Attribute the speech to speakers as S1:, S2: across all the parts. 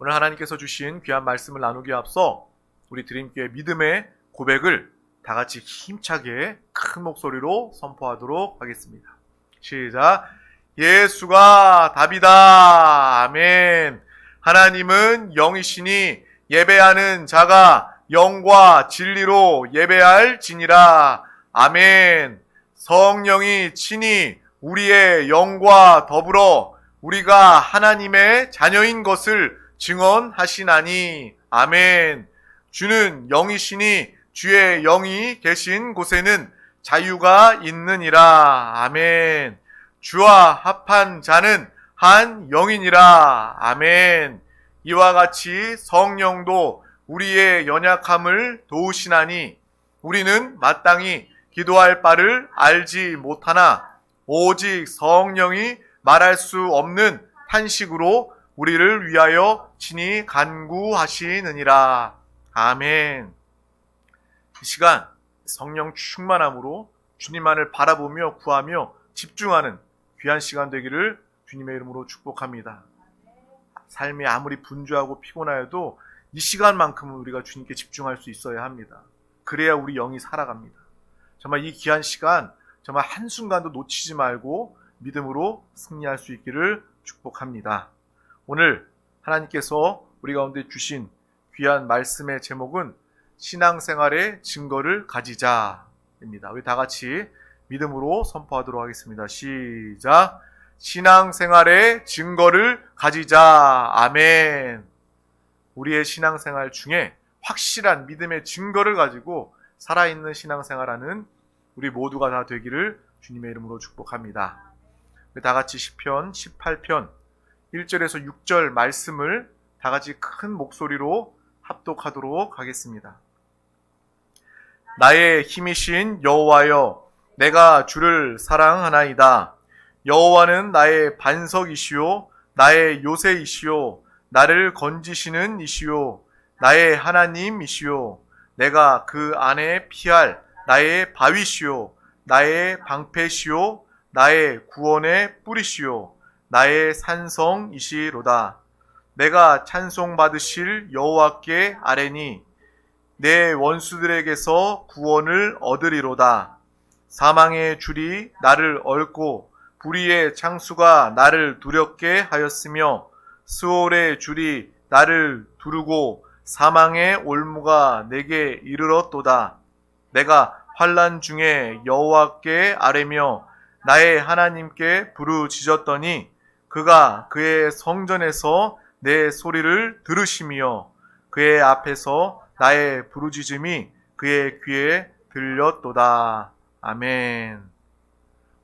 S1: 오늘 하나님께서 주신 귀한 말씀을 나누기에 앞서 우리 드림교회 믿음의 고백을 다 같이 힘차게 큰 목소리로 선포하도록 하겠습니다. 시작. 예수가 답이다. 아멘. 하나님은 영이시니 예배하는 자가 영과 진리로 예배할지니라. 아멘. 성령이 친히 우리의 영과 더불어 우리가 하나님의 자녀인 것을 증언하시나니. 아멘. 주는 영이시니 주의 영이 계신 곳에는 자유가 있느니라. 아멘. 주와 합한 자는 한 영이니라. 아멘. 이와 같이 성령도 우리의 연약함을 도우시나니 우리는 마땅히 기도할 바를 알지 못하나 오직 성령이 말할 수 없는 탄식으로 우리를 위하여 친히 간구하시느니라. 아멘. 이 시간 성령 충만함으로 주님만을 바라보며 구하며 집중하는 귀한 시간 되기를 주님의 이름으로 축복합니다. 삶이 아무리 분주하고 피곤하여도 이 시간만큼은 우리가 주님께 집중할 수 있어야 합니다. 그래야 우리 영이 살아갑니다. 정말 이 귀한 시간 정말 한순간도 놓치지 말고 믿음으로 승리할 수 있기를 축복합니다. 오늘 하나님께서 우리 가운데 주신 귀한 말씀의 제목은 신앙생활의 증거를 가지자입니다. 우리 다 같이 믿음으로 선포하도록 하겠습니다. 시작. 신앙생활의 증거를 가지자. 아멘. 우리의 신앙생활 중에 확실한 믿음의 증거를 가지고 살아있는 신앙생활하는 우리 모두가 다 되기를 주님의 이름으로 축복합니다. 우리 다 같이 시편 18편 1절에서 6절 말씀을 다 같이 큰 목소리로 합독하도록 하겠습니다. 나의 힘이신 여호와여, 내가 주를 사랑하나이다. 여호와는 나의 반석이시요 나의 요새이시요 나를 건지시는 이시요 나의 하나님이시요 내가 그 안에 피할 나의 바위시요 나의 방패시요 나의 구원의 뿌리시요 나의 산성이시로다. 내가 찬송받으실 여호와께 아뢰니 내 원수들에게서 구원을 얻으리로다. 사망의 줄이 나를 얽고 불의의 창수가 나를 두렵게 하였으며 스올의 줄이 나를 두르고 사망의 올무가 내게 이르렀도다. 내가 환난 중에 여호와께 아뢰며 나의 하나님께 부르짖었더니 그가 그의 성전에서 내 소리를 들으시며 그의 앞에서 나의 부르짖음이 그의 귀에 들렸도다. 아멘.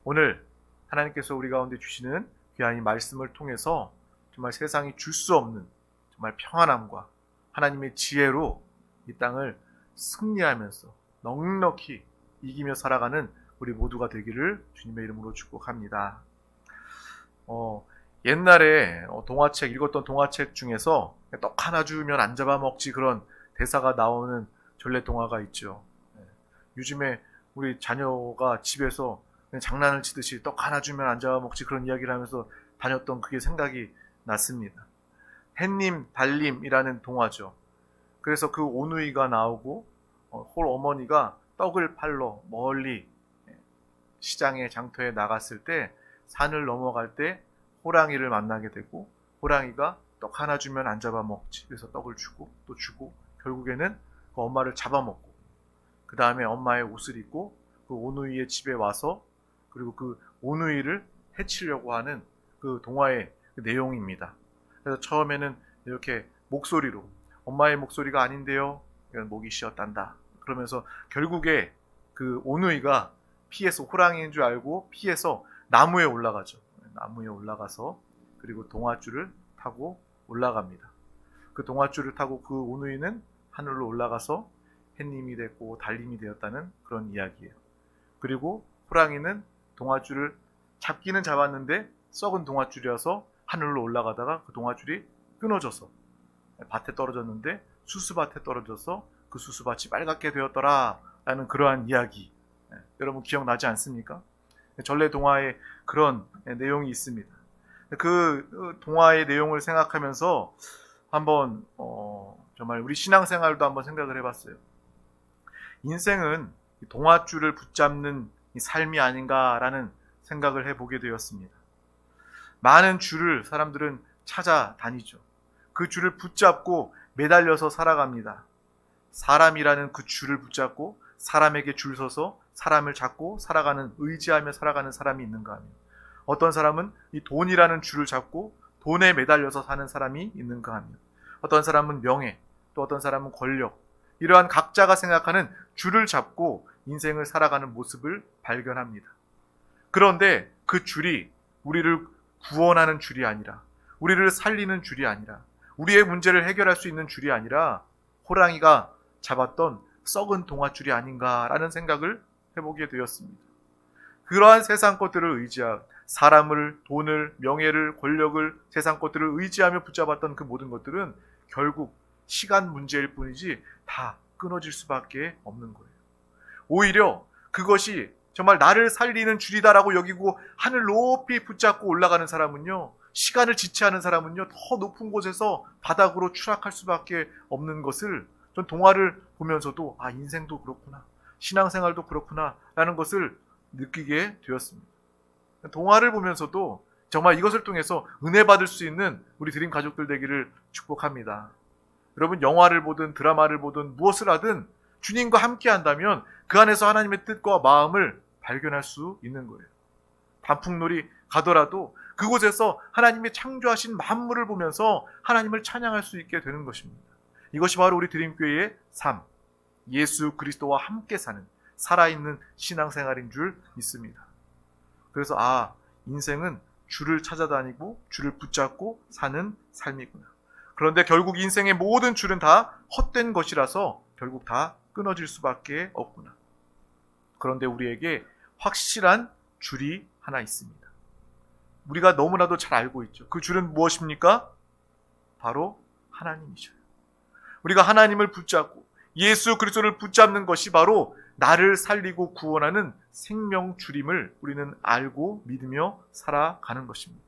S1: 오늘 하나님께서 우리 가운데 주시는 귀한 이 말씀을 통해서 정말 세상이 줄 수 없는 정말 평안함과 하나님의 지혜로 이 땅을 승리하면서 넉넉히 이기며 살아가는 우리 모두가 되기를 주님의 이름으로 축복합니다. 옛날에 동화책 읽었던 동화책 중에서 떡 하나 주면 안 잡아먹지 그런 대사가 나오는 전래 동화가 있죠. 요즘에 우리 자녀가 집에서 그냥 장난을 치듯이 떡 하나 주면 안 잡아먹지 그런 이야기를 하면서 다녔던 그게 생각이 났습니다. 햇님 달님이라는 동화죠. 그래서 그 오누이가 나오고 홀 어머니가 떡을 팔러 멀리 시장에 장터에 나갔을 때 산을 넘어갈 때 호랑이를 만나게 되고 호랑이가 떡 하나 주면 안 잡아먹지. 그래서 떡을 주고 또 주고 결국에는 그 엄마를 잡아먹고 그 다음에 엄마의 옷을 입고 그 오누이의 집에 와서 그리고 그 오누이를 해치려고 하는 그 동화의 그 내용입니다. 그래서 처음에는 이렇게 목소리로 엄마의 목소리가 아닌데요. 목이 쉬었단다. 그러면서 결국에 그 오누이가 피해서 호랑이인 줄 알고 피해서 나무에 올라가죠. 나무에 올라가서 그리고 동아줄을 타고 올라갑니다. 그 동아줄을 타고 그 오누이는 하늘로 올라가서 햇님이 됐고 달님이 되었다는 그런 이야기예요. 그리고 호랑이는 동아줄을 잡기는 잡았는데 썩은 동아줄이어서 하늘로 올라가다가 그 동아줄이 끊어져서 밭에 떨어졌는데 수수밭에 떨어져서 그 수수밭이 빨갛게 되었더라 라는 그러한 이야기. 여러분 기억나지 않습니까? 전래 동화에 그런 내용이 있습니다. 그 동화의 내용을 생각하면서 한번 정말 우리 신앙생활도 한번 생각을 해봤어요. 인생은 동아줄을 붙잡는 삶이 아닌가라는 생각을 해보게 되었습니다. 많은 줄을 사람들은 찾아다니죠. 그 줄을 붙잡고 매달려서 살아갑니다. 사람이라는 그 줄을 붙잡고 사람에게 줄 서서 사람을 잡고 살아가는, 의지하며 살아가는 사람이 있는가 하면, 어떤 사람은 이 돈이라는 줄을 잡고 돈에 매달려서 사는 사람이 있는가 하면, 어떤 사람은 명예, 또 어떤 사람은 권력, 이러한 각자가 생각하는 줄을 잡고 인생을 살아가는 모습을 발견합니다. 그런데 그 줄이 우리를 구원하는 줄이 아니라, 우리를 살리는 줄이 아니라, 우리의 문제를 해결할 수 있는 줄이 아니라 호랑이가 잡았던 썩은 동아줄이 아닌가라는 생각을 해보게 되었습니다. 그러한 세상 것들을 의지하고 사람을, 돈을, 명예를, 권력을, 세상 것들을 의지하며 붙잡았던 그 모든 것들은 결국 시간 문제일 뿐이지 다 끊어질 수밖에 없는 거예요. 오히려 그것이 정말 나를 살리는 줄이다라고 여기고 하늘 높이 붙잡고 올라가는 사람은요, 시간을 지체하는 사람은요, 더 높은 곳에서 바닥으로 추락할 수밖에 없는 것을 전 동화를 보면서도 인생도 그렇구나, 신앙생활도 그렇구나 라는 것을 느끼게 되었습니다. 동화를 보면서도 정말 이것을 통해서 은혜 받을 수 있는 우리 드림 가족들 되기를 축복합니다. 여러분, 영화를 보든 드라마를 보든 무엇을 하든 주님과 함께 한다면 그 안에서 하나님의 뜻과 마음을 발견할 수 있는 거예요. 단풍놀이 가더라도 그곳에서 하나님의 창조하신 만물을 보면서 하나님을 찬양할 수 있게 되는 것입니다. 이것이 바로 우리 드림교회의 삶, 예수 그리스도와 함께 사는 살아있는 신앙생활인 줄 믿습니다. 그래서 인생은 줄을 찾아다니고 줄을 붙잡고 사는 삶이구나. 그런데 결국 인생의 모든 줄은 다 헛된 것이라서 결국 다 끊어질 수밖에 없구나. 그런데 우리에게 확실한 줄이 하나 있습니다. 우리가 너무나도 잘 알고 있죠. 그 줄은 무엇입니까? 바로 하나님이셔요. 우리가 하나님을 붙잡고 예수 그리스도를 붙잡는 것이 바로 나를 살리고 구원하는 생명 줄임을 우리는 알고 믿으며 살아가는 것입니다.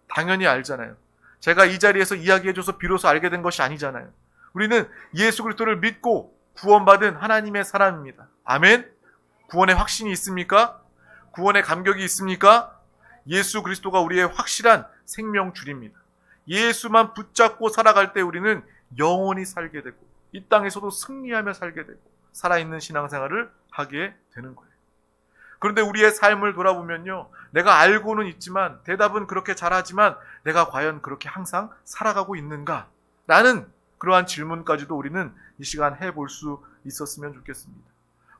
S1: 당연히 알잖아요. 제가 이 자리에서 이야기해줘서 비로소 알게 된 것이 아니잖아요. 우리는 예수 그리스도를 믿고 구원받은 하나님의 사람입니다. 아멘? 구원의 확신이 있습니까? 구원의 감격이 있습니까? 예수 그리스도가 우리의 확실한 생명 줄입니다. 예수만 붙잡고 살아갈 때 우리는 영원히 살게 되고 이 땅에서도 승리하며 살게 되고 살아있는 신앙생활을 하게 되는 거예요. 그런데 우리의 삶을 돌아보면요, 내가 알고는 있지만, 대답은 그렇게 잘하지만 내가 과연 그렇게 항상 살아가고 있는가? 라는 그러한 질문까지도 우리는 이 시간 해볼 수 있었으면 좋겠습니다.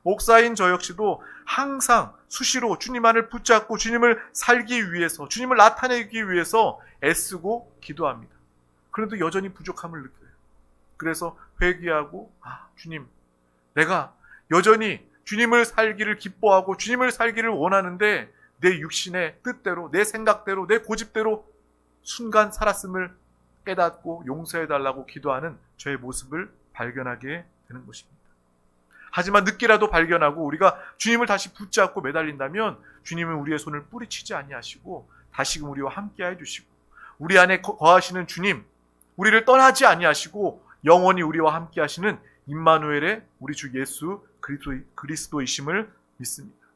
S1: 목사인 저 역시도 항상 수시로 주님만을 붙잡고 주님을 살기 위해서, 주님을 나타내기 위해서 애쓰고 기도합니다. 그런데 여전히 부족함을 느껴요. 그래서 회개하고 주님, 내가 여전히 주님을 살기를 기뻐하고 주님을 살기를 원하는데 내 육신의 뜻대로, 내 생각대로, 내 고집대로 순간 살았음을 깨닫고 용서해달라고 기도하는 저의 모습을 발견하게 되는 것입니다. 하지만 늦게라도 발견하고 우리가 주님을 다시 붙잡고 매달린다면 주님은 우리의 손을 뿌리치지 아니하시고 다시금 우리와 함께해 주시고 우리 안에 거하시는 주님, 우리를 떠나지 아니하시고 영원히 우리와 함께 하시는 임마누엘의 우리 주 예수 그리스도이심을 믿습니다.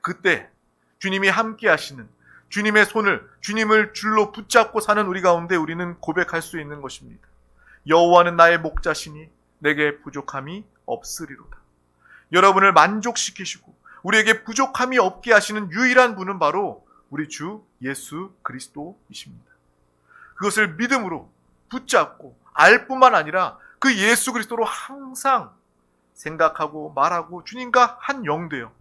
S1: 그때 주님이 함께 하시는 주님의 손을, 주님을 줄로 붙잡고 사는 우리 가운데 우리는 고백할 수 있는 것입니다. 여호와는 나의 목자시니 내게 부족함이 없으리로다. 여러분을 만족시키시고 우리에게 부족함이 없게 하시는 유일한 분은 바로 우리 주 예수 그리스도이십니다. 그것을 믿음으로 붙잡고 알 뿐만 아니라 그 예수 그리스도로 항상 생각하고 말하고 주님과 한 영 되어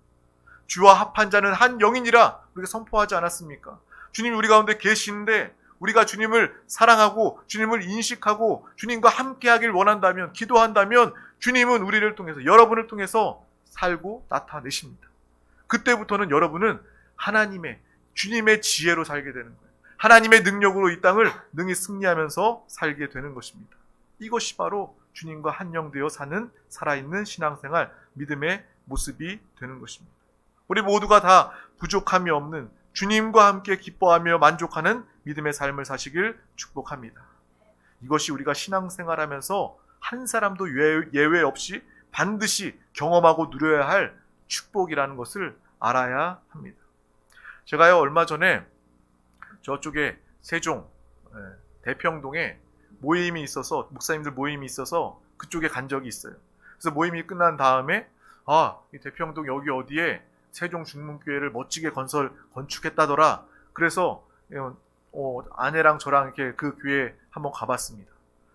S1: 주와 합한 자는 한 영이니라 우리가 선포하지 않았습니까? 주님이 우리 가운데 계시는데 우리가 주님을 사랑하고 주님을 인식하고 주님과 함께하길 원한다면, 기도한다면 주님은 우리를 통해서, 여러분을 통해서 살고 나타내십니다. 그때부터는 여러분은 하나님의, 주님의 지혜로 살게 되는 거예요. 하나님의 능력으로 이 땅을 능히 승리하면서 살게 되는 것입니다. 이것이 바로 주님과 한영되어 사는 살아있는 신앙생활, 믿음의 모습이 되는 것입니다. 우리 모두가 다 부족함이 없는 주님과 함께 기뻐하며 만족하는 믿음의 삶을 사시길 축복합니다. 이것이 우리가 신앙생활하면서 한 사람도 예외 없이 반드시 경험하고 누려야 할 축복이라는 것을 알아야 합니다. 제가요 얼마 전에 저쪽에 세종 대평동에 모임이 있어서, 목사님들 모임이 있어서 그쪽에 간 적이 있어요. 그래서 모임이 끝난 다음에 이 대평동 여기 어디에 세종 중문교회를 멋지게 건축했다더라. 그래서 아내랑 저랑 이렇게 그 교회 한번 가봤습니다.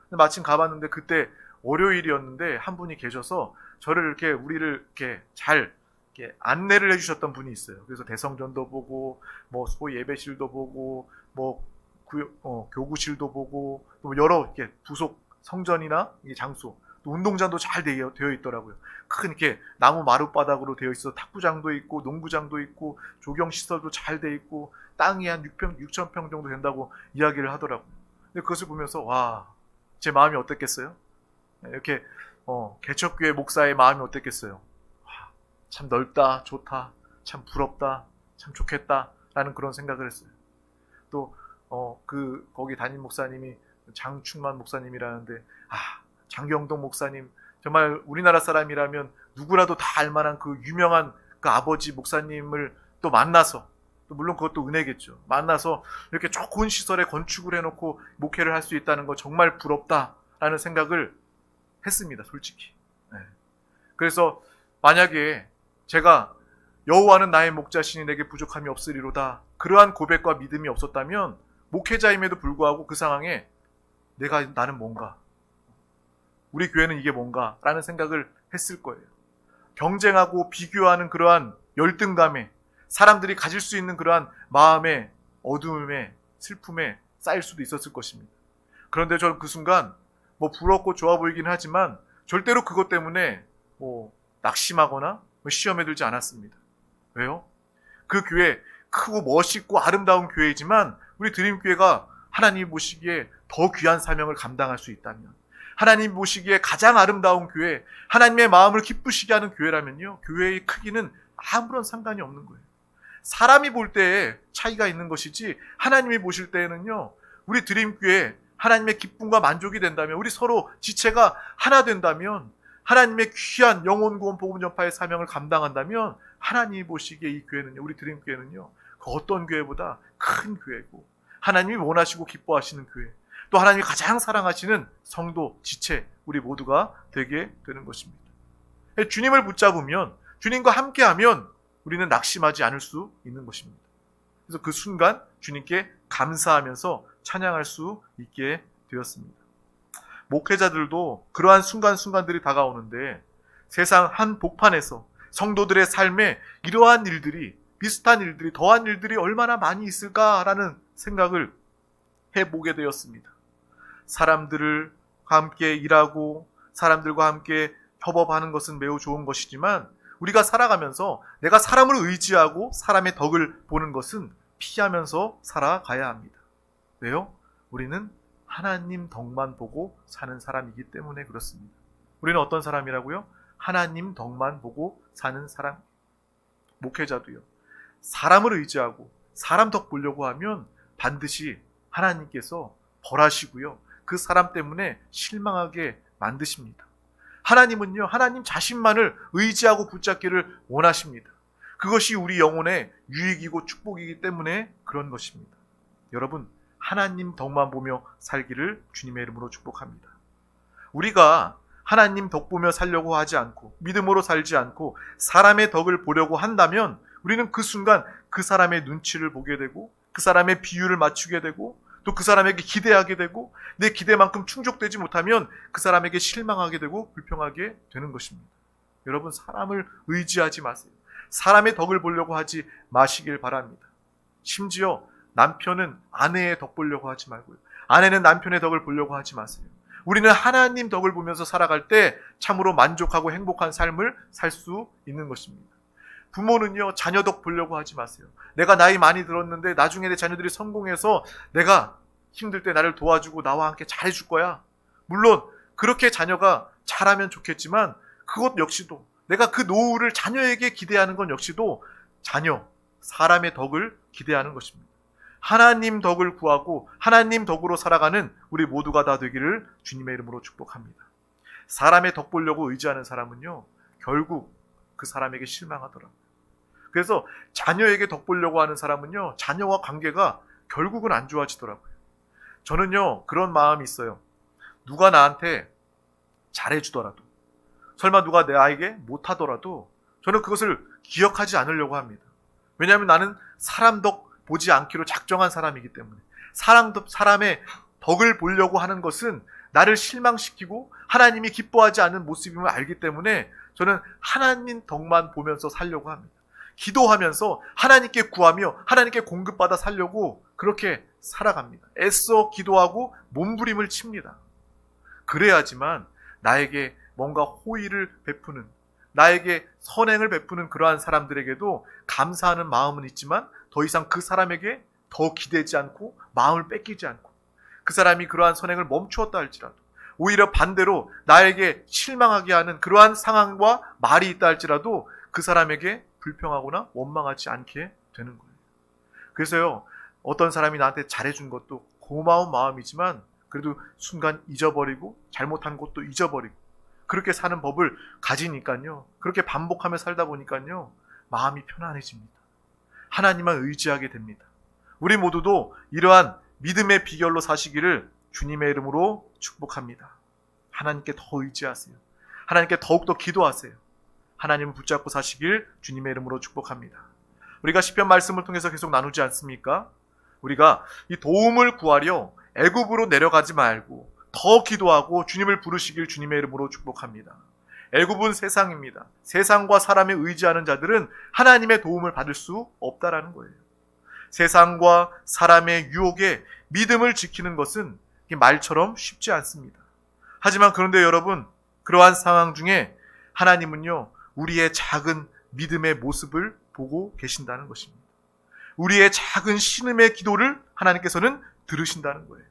S1: 근데 마침 가봤는데 그때 월요일이었는데 한 분이 계셔서 저를 이렇게 우리를 이렇게 잘 이렇게 안내를 해주셨던 분이 있어요. 그래서 대성전도 보고 뭐 소 예배실도 보고 뭐 교구실도 보고 또 여러 이렇게 부속 성전이나 이 장소 또 운동장도 잘 되어 있더라고요. 큰 이렇게 나무 마룻바닥으로 되어 있어서 탁구장도 있고 농구장도 있고 조경시설도 잘 돼 있고 땅이 한 6,000평 정도 된다고 이야기를 하더라고요. 근데 그것을 보면서 와, 제 마음이 어땠겠어요? 이렇게 개척교회 목사의 마음이 어땠겠어요? 와, 참 넓다, 좋다, 참 부럽다, 참 좋겠다 라는 그런 생각을 했어요. 또 거기 담임 목사님이 장충만 목사님이라는데 장경동 목사님 정말 우리나라 사람이라면 누구라도 다 알만한 그 유명한 그 아버지 목사님을 또 만나서, 또 물론 그것도 은혜겠죠, 만나서 이렇게 좋은 시설에 건축을 해놓고 목회를 할 수 있다는 거 정말 부럽다라는 생각을 했습니다, 솔직히. 그래서 만약에 제가 여호와는 나의 목자시니 내게 부족함이 없으리로다, 그러한 고백과 믿음이 없었다면 목회자임에도 불구하고 그 상황에 나는 뭔가, 우리 교회는 이게 뭔가 라는 생각을 했을 거예요. 경쟁하고 비교하는 그러한 열등감에, 사람들이 가질 수 있는 그러한 마음의 어두움에, 슬픔에 쌓일 수도 있었을 것입니다. 그런데 저는 그 순간 부럽고 좋아 보이긴 하지만 절대로 그것 때문에 낙심하거나 시험에 들지 않았습니다. 왜요? 그 교회 크고 멋있고 아름다운 교회이지만 우리 드림교회가 하나님이 보시기에 더 귀한 사명을 감당할 수 있다면, 하나님 보시기에 가장 아름다운 교회, 하나님의 마음을 기쁘시게 하는 교회라면요, 교회의 크기는 아무런 상관이 없는 거예요. 사람이 볼 때에 차이가 있는 것이지 하나님이 보실 때에는요, 우리 드림교회 하나님의 기쁨과 만족이 된다면, 우리 서로 지체가 하나 된다면, 하나님의 귀한 영혼 구원 복음 전파의 사명을 감당한다면 하나님이 보시기에 이 교회는요, 우리 드림교회는요, 그 어떤 교회보다 큰 교회고 하나님이 원하시고 기뻐하시는 교회, 또 하나님이 가장 사랑하시는 성도, 지체, 우리 모두가 되게 되는 것입니다. 주님을 붙잡으면, 주님과 함께하면 우리는 낙심하지 않을 수 있는 것입니다. 그래서 그 순간 주님께 감사하면서 찬양할 수 있게 되었습니다. 목회자들도 그러한 순간순간들이 다가오는데 세상 한복판에서 성도들의 삶에 이러한 일들이, 비슷한 일들이, 더한 일들이 얼마나 많이 있을까라는 생각을 해보게 되었습니다. 사람들과 함께 일하고 사람들과 함께 협업하는 것은 매우 좋은 것이지만 우리가 살아가면서 내가 사람을 의지하고 사람의 덕을 보는 것은 피하면서 살아가야 합니다. 왜요? 우리는 하나님 덕만 보고 사는 사람이기 때문에 그렇습니다. 우리는 어떤 사람이라고요? 하나님 덕만 보고 사는 사람. 목회자도요, 사람을 의지하고 사람 덕 보려고 하면 반드시 하나님께서 벌하시고요, 그 사람 때문에 실망하게 만드십니다. 하나님은요, 하나님 자신만을 의지하고 붙잡기를 원하십니다. 그것이 우리 영혼의 유익이고 축복이기 때문에 그런 것입니다. 여러분, 하나님 덕만 보며 살기를 주님의 이름으로 축복합니다. 우리가 하나님 덕 보며 살려고 하지 않고 믿음으로 살지 않고 사람의 덕을 보려고 한다면 우리는 그 순간 그 사람의 눈치를 보게 되고 그 사람의 비율을 맞추게 되고 또 그 사람에게 기대하게 되고 내 기대만큼 충족되지 못하면 그 사람에게 실망하게 되고 불평하게 되는 것입니다. 여러분, 사람을 의지하지 마세요. 사람의 덕을 보려고 하지 마시길 바랍니다. 심지어 남편은 아내의 덕 보려고 하지 말고요, 아내는 남편의 덕을 보려고 하지 마세요. 우리는 하나님 덕을 보면서 살아갈 때 참으로 만족하고 행복한 삶을 살 수 있는 것입니다. 부모는요, 자녀 덕 보려고 하지 마세요. 내가 나이 많이 들었는데 나중에 내 자녀들이 성공해서 내가 힘들 때 나를 도와주고 나와 함께 잘해줄 거야. 물론 그렇게 자녀가 잘하면 좋겠지만 그것 역시도, 내가 그 노후를 자녀에게 기대하는 건 역시도 사람의 덕을 기대하는 것입니다. 하나님 덕을 구하고 하나님 덕으로 살아가는 우리 모두가 다 되기를 주님의 이름으로 축복합니다. 사람의 덕 보려고 의지하는 사람은요, 결국 그 사람에게 실망하더라고요. 그래서 자녀에게 덕 보려고 하는 사람은요, 자녀와 관계가 결국은 안 좋아지더라고요. 저는요, 그런 마음이 있어요. 누가 나한테 잘해주더라도, 설마 누가 내 아이에게 못하더라도 저는 그것을 기억하지 않으려고 합니다. 왜냐하면 나는 사람 덕 보지 않기로 작정한 사람이기 때문에, 사람의 덕을 보려고 하는 것은 나를 실망시키고 하나님이 기뻐하지 않는 모습임을 알기 때문에 저는 하나님 덕만 보면서 살려고 합니다. 기도하면서 하나님께 구하며 하나님께 공급받아 살려고 그렇게 살아갑니다. 애써 기도하고 몸부림을 칩니다. 그래야지만 나에게 뭔가 호의를 베푸는, 나에게 선행을 베푸는 그러한 사람들에게도 감사하는 마음은 있지만 더 이상 그 사람에게 더 기대지 않고 마음을 뺏기지 않고, 그 사람이 그러한 선행을 멈추었다 할지라도 오히려 반대로 나에게 실망하게 하는 그러한 상황과 말이 있다 할지라도 그 사람에게 불평하거나 원망하지 않게 되는 거예요. 그래서요, 어떤 사람이 나한테 잘해준 것도 고마운 마음이지만 그래도 순간 잊어버리고 잘못한 것도 잊어버리고 그렇게 사는 법을 가지니까요, 그렇게 반복하며 살다 보니까요, 마음이 편안해집니다. 하나님만 의지하게 됩니다. 우리 모두도 이러한 믿음의 비결로 사시기를 주님의 이름으로 축복합니다. 하나님께 더 의지하세요. 하나님께 더욱더 기도하세요. 하나님을 붙잡고 사시길 주님의 이름으로 축복합니다. 우리가 시편 말씀을 통해서 계속 나누지 않습니까? 우리가 이 도움을 구하려 애굽으로 내려가지 말고 더 기도하고 주님을 부르시길 주님의 이름으로 축복합니다. 애굽은 세상입니다. 세상과 사람에 의지하는 자들은 하나님의 도움을 받을 수 없다라는 거예요. 세상과 사람의 유혹에 믿음을 지키는 것은 말처럼 쉽지 않습니다. 하지만 그런데 여러분, 그러한 상황 중에 하나님은요, 우리의 작은 믿음의 모습을 보고 계신다는 것입니다. 우리의 작은 신음의 기도를 하나님께서는 들으신다는 거예요.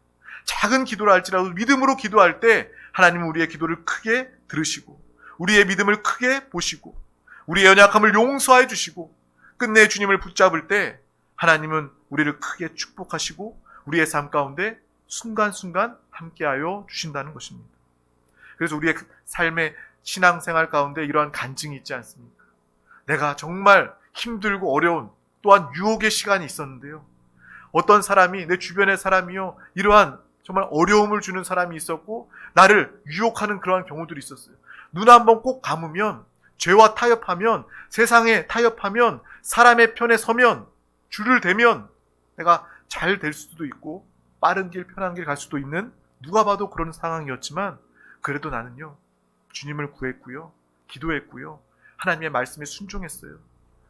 S1: 작은 기도라 할지라도 믿음으로 기도할 때 하나님은 우리의 기도를 크게 들으시고 우리의 믿음을 크게 보시고 우리의 연약함을 용서해 주시고 끝내 주님을 붙잡을 때 하나님은 우리를 크게 축복하시고 우리의 삶 가운데 순간순간 함께하여 주신다는 것입니다. 그래서 우리의 삶의 신앙생활 가운데 이러한 간증이 있지 않습니까? 내가 정말 힘들고 어려운 또한 유혹의 시간이 있었는데요, 어떤 사람이, 내 주변의 사람이요, 이러한 정말 어려움을 주는 사람이 있었고 나를 유혹하는 그러한 경우들이 있었어요. 눈 한번 꼭 감으면, 죄와 타협하면, 세상에 타협하면, 사람의 편에 서면, 줄을 대면 내가 잘 될 수도 있고 빠른 길, 편한 길 갈 수도 있는, 누가 봐도 그런 상황이었지만 그래도 나는요, 주님을 구했고요, 기도했고요, 하나님의 말씀에 순종했어요.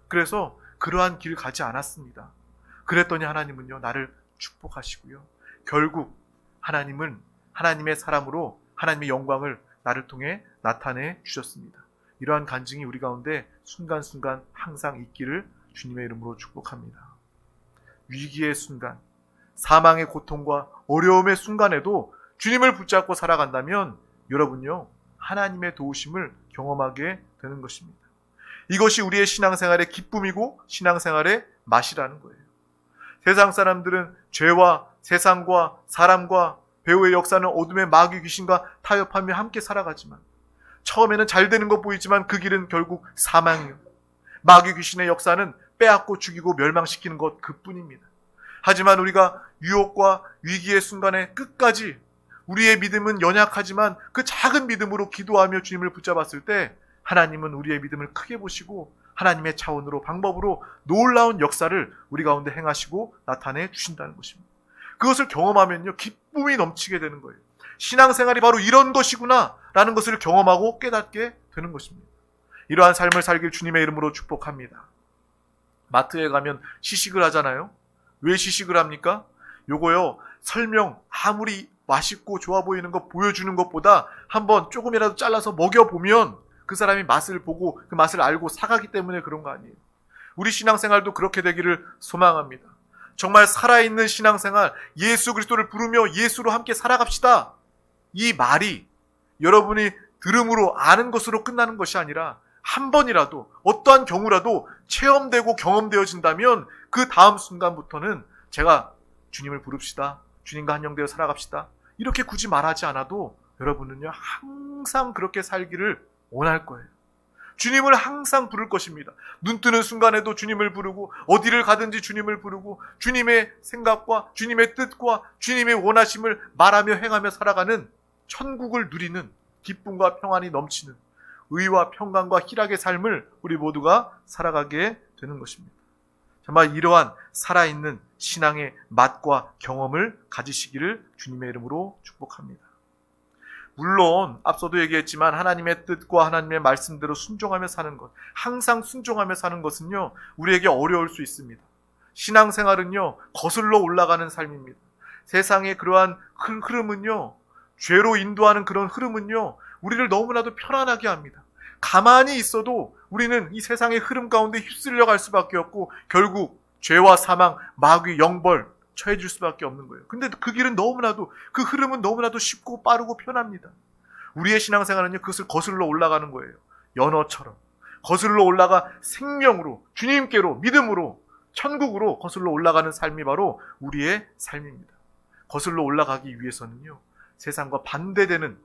S1: 그래서 그러한 길 가지 않았습니다. 그랬더니 하나님은요, 나를 축복하시고요, 결국 하나님은 하나님의 사람으로 하나님의 영광을 나를 통해 나타내 주셨습니다. 이러한 간증이 우리 가운데 순간순간 항상 있기를 주님의 이름으로 축복합니다. 위기의 순간, 사망의 고통과 어려움의 순간에도 주님을 붙잡고 살아간다면 여러분요, 하나님의 도우심을 경험하게 되는 것입니다. 이것이 우리의 신앙생활의 기쁨이고 신앙생활의 맛이라는 거예요. 세상 사람들은 죄와 세상과 사람과 배후의 역사는 어둠의 마귀 귀신과 타협하며 함께 살아가지만 처음에는 잘 되는 것 보이지만 그 길은 결국 사망이요, 마귀 귀신의 역사는 빼앗고 죽이고 멸망시키는 것 그뿐입니다. 하지만 우리가 유혹과 위기의 순간에 끝까지 우리의 믿음은 연약하지만 그 작은 믿음으로 기도하며 주님을 붙잡았을 때 하나님은 우리의 믿음을 크게 보시고 하나님의 차원으로, 방법으로 놀라운 역사를 우리 가운데 행하시고 나타내 주신다는 것입니다. 그것을 경험하면요, 기쁨이 넘치게 되는 거예요. 신앙생활이 바로 이런 것이구나 라는 것을 경험하고 깨닫게 되는 것입니다. 이러한 삶을 살길 주님의 이름으로 축복합니다. 마트에 가면 시식을 하잖아요. 왜 시식을 합니까? 요거요, 설명 아무리 맛있고 좋아 보이는 거 보여주는 것보다 한번 조금이라도 잘라서 먹여보면 그 사람이 맛을 보고 그 맛을 알고 사가기 때문에 그런 거 아니에요. 우리 신앙생활도 그렇게 되기를 소망합니다. 정말 살아있는 신앙생활, 예수 그리스도를 부르며 예수로 함께 살아갑시다, 이 말이 여러분이 들음으로 아는 것으로 끝나는 것이 아니라 한 번이라도 어떠한 경우라도 체험되고 경험되어진다면 그 다음 순간부터는 제가 주님을 부릅시다. 주님과 한영되어 살아갑시다. 이렇게 굳이 말하지 않아도 여러분은요, 항상 그렇게 살기를 원할 거예요. 주님을 항상 부를 것입니다. 눈 뜨는 순간에도 주님을 부르고, 어디를 가든지 주님을 부르고, 주님의 생각과 주님의 뜻과 주님의 원하심을 말하며 행하며 살아가는, 천국을 누리는, 기쁨과 평안이 넘치는 의와 평강과 희락의 삶을 우리 모두가 살아가게 되는 것입니다. 정말 이러한 살아있는 신앙의 맛과 경험을 가지시기를 주님의 이름으로 축복합니다. 물론 앞서도 얘기했지만 하나님의 뜻과 하나님의 말씀대로 순종하며 사는 것, 항상 순종하며 사는 것은요, 우리에게 어려울 수 있습니다. 신앙생활은요, 거슬러 올라가는 삶입니다. 세상의 그러한 흐름은요, 죄로 인도하는 그런 흐름은요, 우리를 너무나도 편안하게 합니다. 가만히 있어도 우리는 이 세상의 흐름 가운데 휩쓸려 갈 수밖에 없고, 결국 죄와 사망, 마귀, 영벌 처해질 수밖에 없는 거예요. 근데 그 길은 너무나도, 그 흐름은 너무나도 쉽고 빠르고 편합니다. 우리의 신앙생활은요, 그것을 거슬러 올라가는 거예요. 연어처럼 거슬러 올라가 생명으로, 주님께로, 믿음으로, 천국으로 거슬러 올라가는 삶이 바로 우리의 삶입니다. 거슬러 올라가기 위해서는요, 세상과 반대되는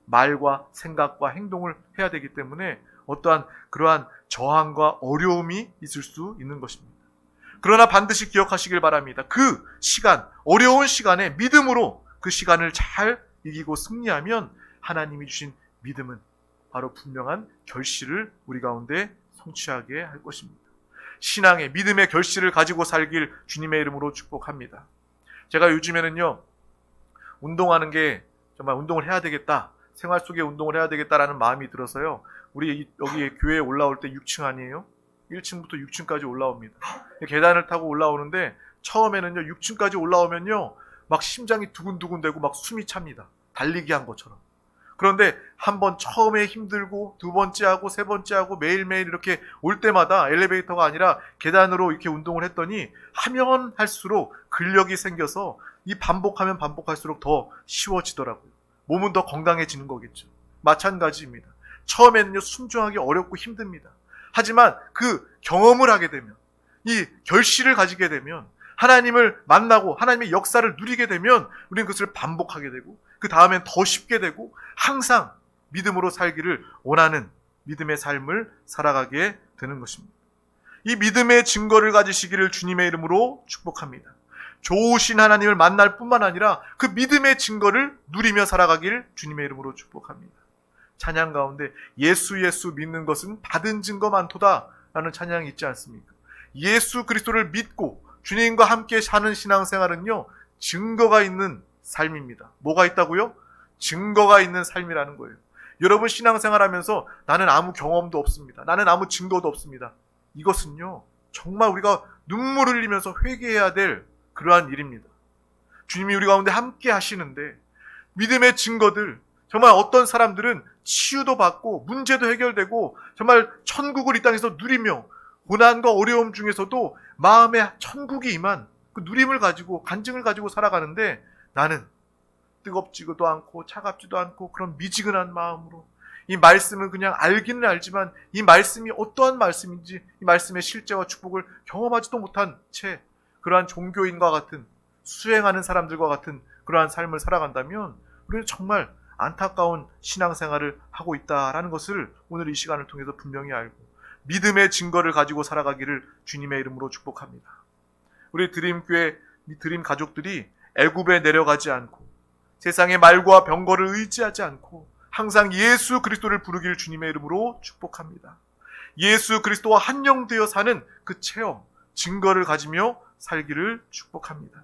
S1: 말과 생각과 행동을 해야 되기 때문에 어떠한 그러한 저항과 어려움이 있을 수 있는 것입니다. 그러나 반드시 기억하시길 바랍니다. 그 시간, 어려운 시간에 믿음으로 그 시간을 잘 이기고 승리하면 하나님이 주신 믿음은 바로 분명한 결실을 우리 가운데 성취하게 할 것입니다. 신앙의 믿음의 결실을 가지고 살길 주님의 이름으로 축복합니다. 제가 요즘에는요, 운동하는 게 정말 운동을 해야 되겠다, 생활 속에 운동을 해야 되겠다라는 마음이 들어서요, 우리 여기 교회에 올라올 때 6층 아니에요? 1층부터 6층까지 올라옵니다. 계단을 타고 올라오는데 처음에는요, 6층까지 올라오면요, 막 심장이 두근두근 되고 막 숨이 찹니다. 달리기 한 것처럼. 그런데 한번 처음에 힘들고 두 번째 하고 세 번째 하고 매일매일 이렇게 올 때마다 엘리베이터가 아니라 계단으로 이렇게 운동을 했더니 하면 할수록 근력이 생겨서 이 반복하면 반복할수록 더 쉬워지더라고요. 몸은 더 건강해지는 거겠죠. 마찬가지입니다. 처음에는요, 순종하기 어렵고 힘듭니다. 하지만 그 경험을 하게 되면, 이 결실을 가지게 되면, 하나님을 만나고 하나님의 역사를 누리게 되면 우리는 그것을 반복하게 되고, 그 다음엔 더 쉽게 되고, 항상 믿음으로 살기를 원하는 믿음의 삶을 살아가게 되는 것입니다. 이 믿음의 증거를 가지시기를 주님의 이름으로 축복합니다. 좋으신 하나님을 만날 뿐만 아니라 그 믿음의 증거를 누리며 살아가기를 주님의 이름으로 축복합니다. 찬양 가운데 예수 믿는 것은 받은 증거 많도다 라는 찬양이 있지 않습니까? 예수 그리스도를 믿고 주님과 함께 사는 신앙생활은요, 증거가 있는 삶입니다. 뭐가 있다고요? 증거가 있는 삶이라는 거예요. 여러분 신앙생활하면서 나는 아무 경험도 없습니다, 나는 아무 증거도 없습니다, 이것은요, 정말 우리가 눈물을 흘리면서 회개해야 될 그러한 일입니다. 주님이 우리 가운데 함께 하시는데 믿음의 증거들, 정말 어떤 사람들은 치유도 받고 문제도 해결되고 정말 천국을 이 땅에서 누리며 고난과 어려움 중에서도 마음에 천국이 임한 그 누림을 가지고, 간증을 가지고 살아가는데, 나는 뜨겁지도 않고 차갑지도 않고 그런 미지근한 마음으로 이 말씀을 그냥 알기는 알지만 이 말씀이 어떠한 말씀인지, 이 말씀의 실제와 축복을 경험하지도 못한 채 그러한 종교인과 같은, 수행하는 사람들과 같은 그러한 삶을 살아간다면 우리는 정말 안타까운 신앙생활을 하고 있다라는 것을 오늘 이 시간을 통해서 분명히 알고 믿음의 증거를 가지고 살아가기를 주님의 이름으로 축복합니다. 우리 드림교회, 드림 가족들이 애굽에 내려가지 않고 세상의 말과 병거를 의지하지 않고 항상 예수 그리스도를 부르기를 주님의 이름으로 축복합니다. 예수 그리스도와 한영되어 사는 그 체험, 증거를 가지며 살기를 축복합니다.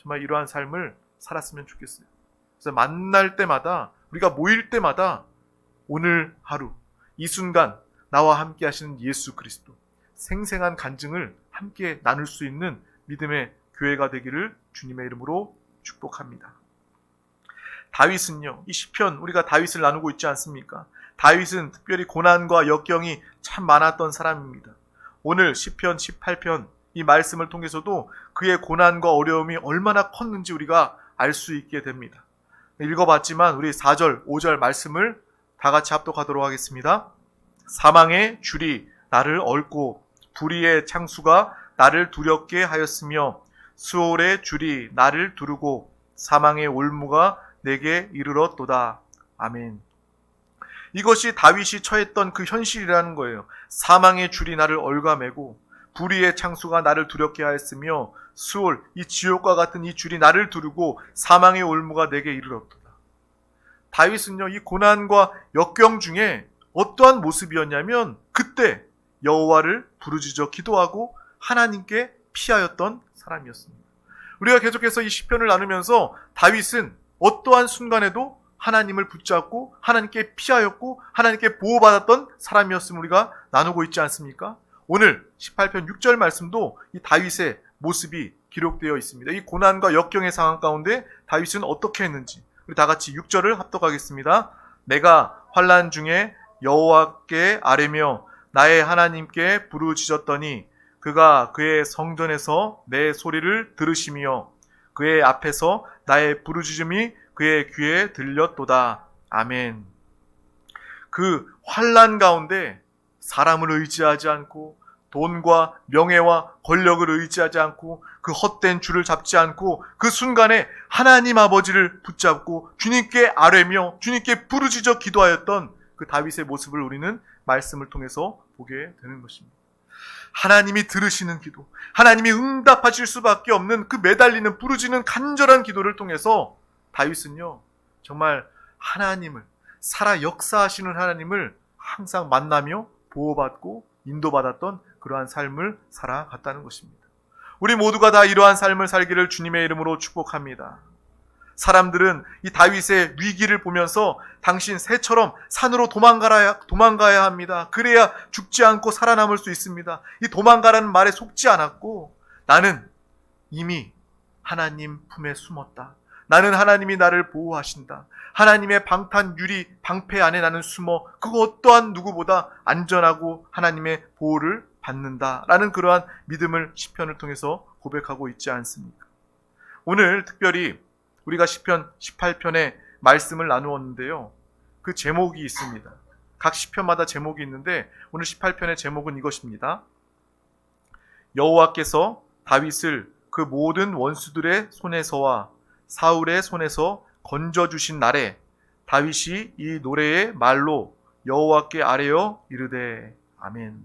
S1: 정말 이러한 삶을 살았으면 좋겠어요. 그래서 만날 때마다, 우리가 모일 때마다 오늘 하루, 이 순간 나와 함께 하시는 예수 그리스도, 생생한 간증을 함께 나눌 수 있는 믿음의 교회가 되기를 주님의 이름으로 축복합니다. 다윗은요, 이 시편, 우리가 다윗을 나누고 있지 않습니까? 다윗은 특별히 고난과 역경이 참 많았던 사람입니다. 오늘 시편 18편 이 말씀을 통해서도 그의 고난과 어려움이 얼마나 컸는지 우리가 알 수 있게 됩니다. 읽어봤지만 우리 4절, 5절 말씀을 다 같이 합독하도록 하겠습니다. 사망의 줄이 나를 얽고 불의의 창수가 나를 두렵게 하였으며 수월의 줄이 나를 두르고 사망의 올무가 내게 이르렀도다. 아멘. 이것이 다윗이 처했던 그 현실이라는 거예요. 사망의 줄이 나를 얽어매고 불의의 창수가 나를 두렵게 하였으며 수월, 이 지옥과 같은 이 줄이 나를 두르고 사망의 올무가 내게 이르렀도다. 다윗은요, 이 고난과 역경 중에 어떠한 모습이었냐면 그때 여호와를 부르짖어 기도하고 하나님께 피하였던 사람이었습니다. 우리가 계속해서 이 시편을 나누면서 다윗은 어떠한 순간에도 하나님을 붙잡고 하나님께 피하였고 하나님께 보호받았던 사람이었음을 우리가 나누고 있지 않습니까? 오늘 18편 6절 말씀도 이 다윗의 모습이 기록되어 있습니다. 이 고난과 역경의 상황 가운데 다윗은 어떻게 했는지 우리 다 같이 6절을 합독하겠습니다. 내가 환난 중에 여호와께 아뢰며 나의 하나님께 부르짖었더니 그가 그의 성전에서 내 소리를 들으시며 그의 앞에서 나의 부르짖음이 그의 귀에 들렸도다. 아멘. 그 환난 가운데 사람을 의지하지 않고 돈과 명예와 권력을 의지하지 않고 그 헛된 줄을 잡지 않고 그 순간에 하나님 아버지를 붙잡고 주님께 아뢰며 주님께 부르짖어 기도하였던 그 다윗의 모습을 우리는 말씀을 통해서 보게 되는 것입니다. 하나님이 들으시는 기도, 하나님이 응답하실 수밖에 없는 그 매달리는 부르짖는 간절한 기도를 통해서 다윗은요, 정말 하나님을, 살아 역사하시는 하나님을 항상 만나며 보호받고 인도받았던 그러한 삶을 살아갔다는 것입니다. 우리 모두가 다 이러한 삶을 살기를 주님의 이름으로 축복합니다. 사람들은 이 다윗의 위기를 보면서 당신 새처럼 산으로 도망가야 합니다. 그래야 죽지 않고 살아남을 수 있습니다. 이 도망가라는 말에 속지 않았고 나는 이미 하나님 품에 숨었다. 나는 하나님이 나를 보호하신다. 하나님의 방탄 유리 방패 안에 나는 숨어 그 어떠한 누구보다 안전하고 하나님의 보호를 받는다라는 그러한 믿음을 시편을 통해서 고백하고 있지 않습니까? 오늘 특별히 우리가 시편 18편의 말씀을 나누었는데요. 그 제목이 있습니다. 각 시편마다 제목이 있는데 오늘 18편의 제목은 이것입니다. 여호와께서 다윗을 그 모든 원수들의 손에서와 사울의 손에서 건져주신 날에 다윗이 이 노래의 말로 여호와께 아뢰어 이르되 아멘.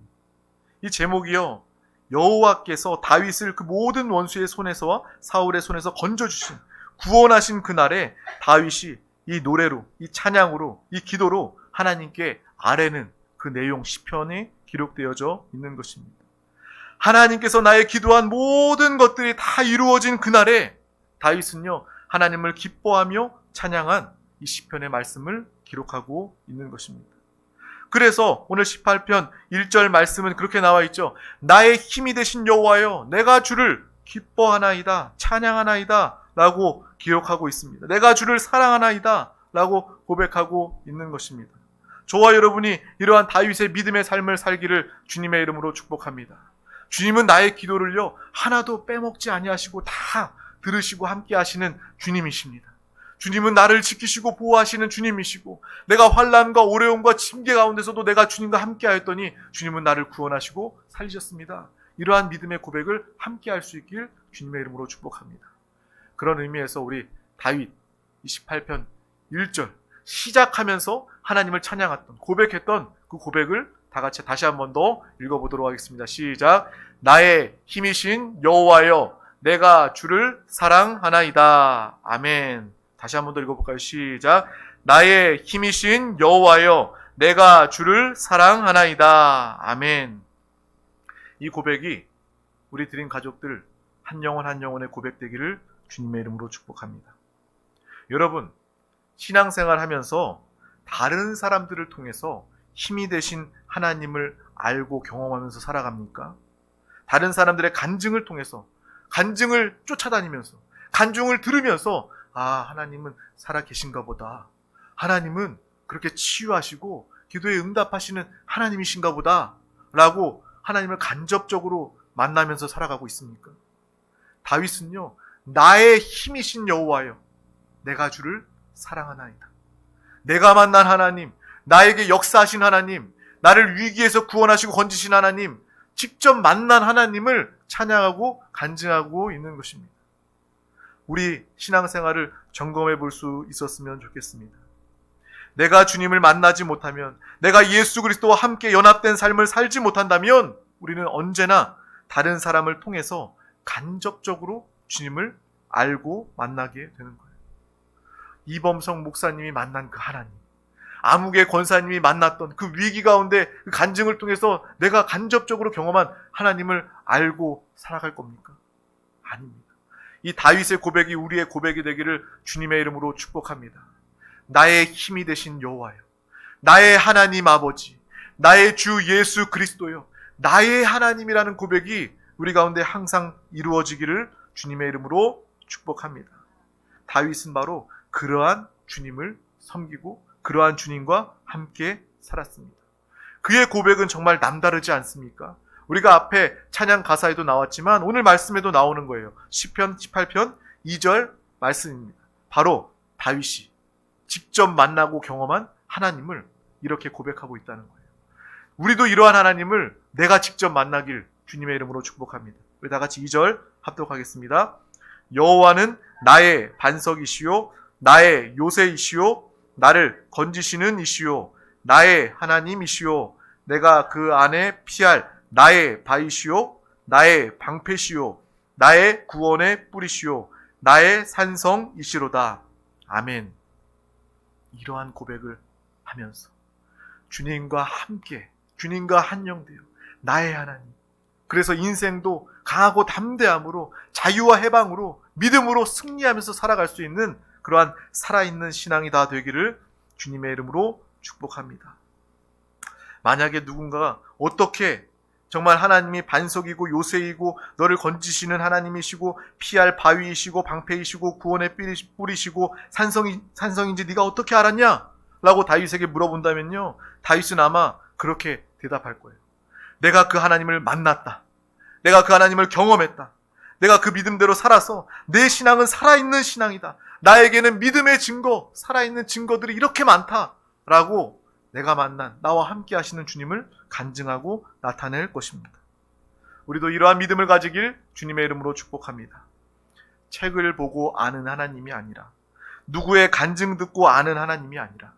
S1: 이 제목이요, 여호와께서 다윗을 그 모든 원수의 손에서와 사울의 손에서 건져주신, 구원하신 그날에 다윗이 이 노래로, 이 찬양으로, 이 기도로 하나님께 아뢰는 그 내용 시편이 기록되어져 있는 것입니다. 하나님께서 나의 기도한 모든 것들이 다 이루어진 그날에 다윗은요, 하나님을 기뻐하며 찬양한 이 시편의 말씀을 기록하고 있는 것입니다. 그래서 오늘 18편 1절 말씀은 그렇게 나와 있죠. 나의 힘이 되신 여호와여, 내가 주를 기뻐하나이다, 찬양하나이다 라고 기록하고 있습니다. 내가 주를 사랑하나이다 라고 고백하고 있는 것입니다. 저와 여러분이 이러한 다윗의 믿음의 삶을 살기를 주님의 이름으로 축복합니다. 주님은 나의 기도를요, 하나도 빼먹지 아니하시고 다 들으시고 함께 하시는 주님이십니다. 주님은 나를 지키시고 보호하시는 주님이시고 내가 환난과 어려움과 징계 가운데서도 내가 주님과 함께 하였더니 주님은 나를 구원하시고 살리셨습니다. 이러한 믿음의 고백을 함께 할 수 있길 주님의 이름으로 축복합니다. 그런 의미에서 우리 다윗 28편 1절 시작하면서 하나님을 찬양했던, 고백했던 그 고백을 다 같이 다시 한 번 더 읽어보도록 하겠습니다. 시작. 나의 힘이신 여호와여, 내가 주를 사랑하나이다. 아멘. 다시 한 번 더 읽어볼까요? 시작. 나의 힘이신 여호와여, 내가 주를 사랑하나이다. 아멘. 이 고백이 우리 드림 가족들 한 영혼 한 영혼의 고백되기를 주님의 이름으로 축복합니다. 여러분, 신앙생활 하면서 다른 사람들을 통해서 힘이 되신 하나님을 알고 경험하면서 살아갑니까? 다른 사람들의 간증을 통해서, 간증을 쫓아다니면서, 간증을 들으면서 하나님은 살아 계신가 보다. 하나님은 그렇게 치유하시고 기도에 응답하시는 하나님이신가 보다 라고 하나님을 간접적으로 만나면서 살아가고 있습니까? 다윗은요, 나의 힘이신 여호와여, 내가 주를 사랑하나이다. 내가 만난 하나님, 나에게 역사하신 하나님, 나를 위기에서 구원하시고 건지신 하나님, 직접 만난 하나님을 찬양하고 간증하고 있는 것입니다. 우리 신앙생활을 점검해 볼 수 있었으면 좋겠습니다. 내가 주님을 만나지 못하면, 내가 예수 그리스도와 함께 연합된 삶을 살지 못한다면 우리는 언제나 다른 사람을 통해서 간접적으로 주님을 알고 만나게 되는 거예요. 이범성 목사님이 만난 그 하나님, 아무개 권사님이 만났던 그 위기 가운데 그 간증을 통해서 내가 간접적으로 경험한 하나님을 알고 살아갈 겁니까? 아닙니다. 이 다윗의 고백이 우리의 고백이 되기를 주님의 이름으로 축복합니다. 나의 힘이 되신 여호와여, 나의 하나님 아버지, 나의 주 예수 그리스도여, 나의 하나님이라는 고백이 우리 가운데 항상 이루어지기를 주님의 이름으로 축복합니다. 다윗은 바로 그러한 주님을 섬기고 그러한 주님과 함께 살았습니다. 그의 고백은 정말 남다르지 않습니까? 우리가 앞에 찬양 가사에도 나왔지만 오늘 말씀에도 나오는 거예요. 시편 18편 2절 말씀입니다. 바로 다윗이 직접 만나고 경험한 하나님을 이렇게 고백하고 있다는 거예요. 우리도 이러한 하나님을 내가 직접 만나길 주님의 이름으로 축복합니다. 우리 다 같이 2절 합독하겠습니다. 여호와는 나의 반석이시요 나의 요새이시요 나를 건지시는 이시요 나의 하나님이시요 내가 그 안에 피할 나의 바위시요 나의 방패시요 나의 구원의 뿌리시요 나의 산성이시로다. 아멘. 이러한 고백을 하면서 주님과 함께, 주님과 한영되어 나의 하나님, 그래서 인생도 강하고 담대함으로 자유와 해방으로 믿음으로 승리하면서 살아갈 수 있는 그러한 살아있는 신앙이 다 되기를 주님의 이름으로 축복합니다. 만약에 누군가가 어떻게 정말 하나님이 반석이고 요새이고 너를 건지시는 하나님이시고 피할 바위이시고 방패이시고 구원의 뿌리시고 산성인지 네가 어떻게 알았냐? 라고 다윗에게 물어본다면요, 다윗은 아마 그렇게 대답할 거예요. 내가 그 하나님을 만났다. 내가 그 하나님을 경험했다. 내가 그 믿음대로 살아서 내 신앙은 살아있는 신앙이다. 나에게는 믿음의 증거, 살아있는 증거들이 이렇게 많다라고 내가 만난 나와 함께 하시는 주님을 간증하고 나타낼 것입니다. 우리도 이러한 믿음을 가지길 주님의 이름으로 축복합니다. 책을 보고 아는 하나님이 아니라, 누구의 간증 듣고 아는 하나님이 아니라,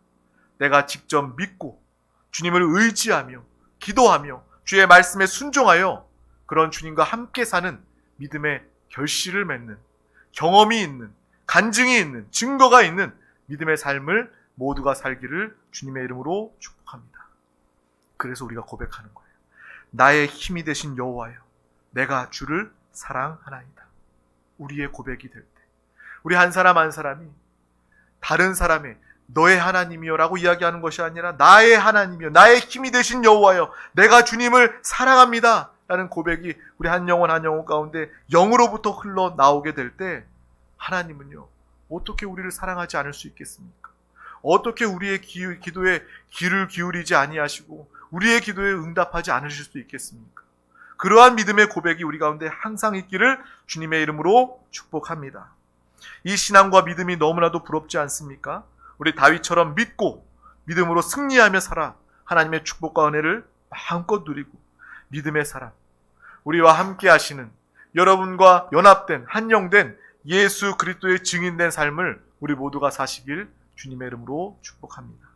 S1: 내가 직접 믿고 주님을 의지하며 기도하며 주의 말씀에 순종하여 그런 주님과 함께 사는 믿음의 결실을 맺는, 경험이 있는, 간증이 있는, 증거가 있는 믿음의 삶을 모두가 살기를 주님의 이름으로 축복합니다. 그래서 우리가 고백하는 거예요. 나의 힘이 되신 여호와여, 내가 주를 사랑하나이다. 우리의 고백이 될 때, 우리 한 사람 한 사람이 다른 사람의 너의 하나님이여 라고 이야기하는 것이 아니라 나의 하나님이여, 나의 힘이 되신 여호와여, 내가 주님을 사랑합니다 라는 고백이 우리 한 영혼 한 영혼 가운데 영으로부터 흘러나오게 될 때, 하나님은요 어떻게 우리를 사랑하지 않을 수 있겠습니까? 어떻게 우리의 기도에 귀를 기울이지 아니하시고 우리의 기도에 응답하지 않으실 수 있겠습니까? 그러한 믿음의 고백이 우리 가운데 항상 있기를 주님의 이름으로 축복합니다. 이 신앙과 믿음이 너무나도 부럽지 않습니까? 우리 다윗처럼 믿고 믿음으로 승리하며 살아 하나님의 축복과 은혜를 마음껏 누리고 믿음의 사람, 우리와 함께 하시는, 여러분과 연합된 한영된 예수 그리스도의 증인된 삶을 우리 모두가 사시길 주님의 이름으로 축복합니다.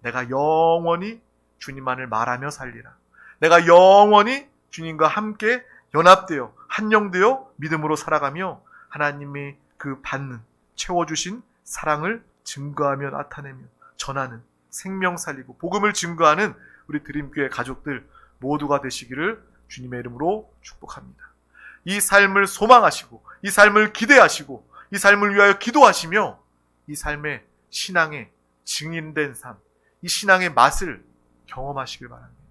S1: 내가 영원히 주님만을 말하며 살리라. 내가 영원히 주님과 함께 연합되어 한영되어 믿음으로 살아가며 하나님이 그 받는 채워주신 사랑을 증거하며 나타내며 전하는, 생명 살리고 복음을 증거하는 우리 드림교회 가족들 모두가 되시기를 주님의 이름으로 축복합니다. 이 삶을 소망하시고 이 삶을 기대하시고 이 삶을 위하여 기도하시며 이 삶의 신앙의 증인된 삶, 이 신앙의 맛을 경험하시길 바랍니다.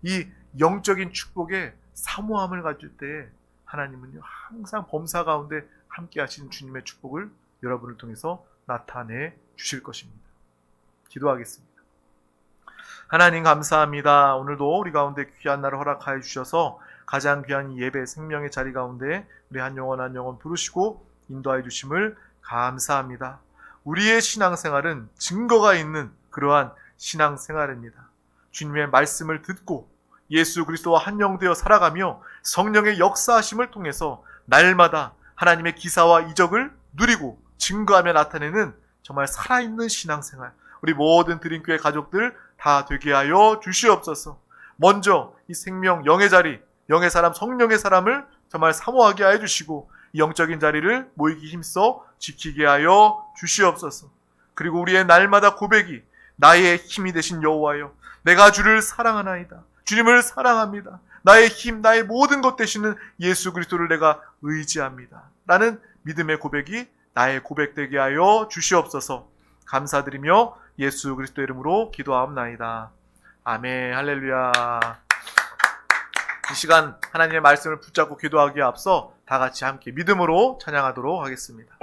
S1: 이 영적인 축복의 사모함을 가질 때에 하나님은요 항상 범사 가운데 함께 하시는 주님의 축복을 여러분을 통해서 나타내 주실 것입니다. 기도하겠습니다. 하나님 감사합니다. 오늘도 우리 가운데 귀한 날을 허락하여 주셔서 가장 귀한 이 예배 생명의 자리 가운데 우리 한 영혼 한 영혼 부르시고 인도하여 주심을 감사합니다. 우리의 신앙생활은 증거가 있는 그러한 신앙생활입니다. 주님의 말씀을 듣고 예수 그리스도와 한영되어 살아가며 성령의 역사하심을 통해서 날마다 하나님의 기사와 이적을 누리고 증거하며 나타내는 정말 살아있는 신앙생활, 우리 모든 드림교회 가족들 다 되게 하여 주시옵소서. 먼저 이 생명 영의 자리, 영의 사람, 성령의 사람을 정말 사모하게 하여 주시고 이 영적인 자리를 모이기 힘써 지키게 하여 주시옵소서. 그리고 우리의 날마다 고백이 나의 힘이 되신 여호와여, 내가 주를 사랑하나이다. 주님을 사랑합니다. 나의 힘, 나의 모든 것 되시는 예수 그리스도를 내가 의지합니다. 라는 믿음의 고백이 나의 고백되게 하여 주시옵소서. 감사드리며 예수 그리스도 이름으로 기도하옵나이다. 아멘. 할렐루야. 이 시간 하나님의 말씀을 붙잡고 기도하기에 앞서 다 같이 함께 믿음으로 찬양하도록 하겠습니다.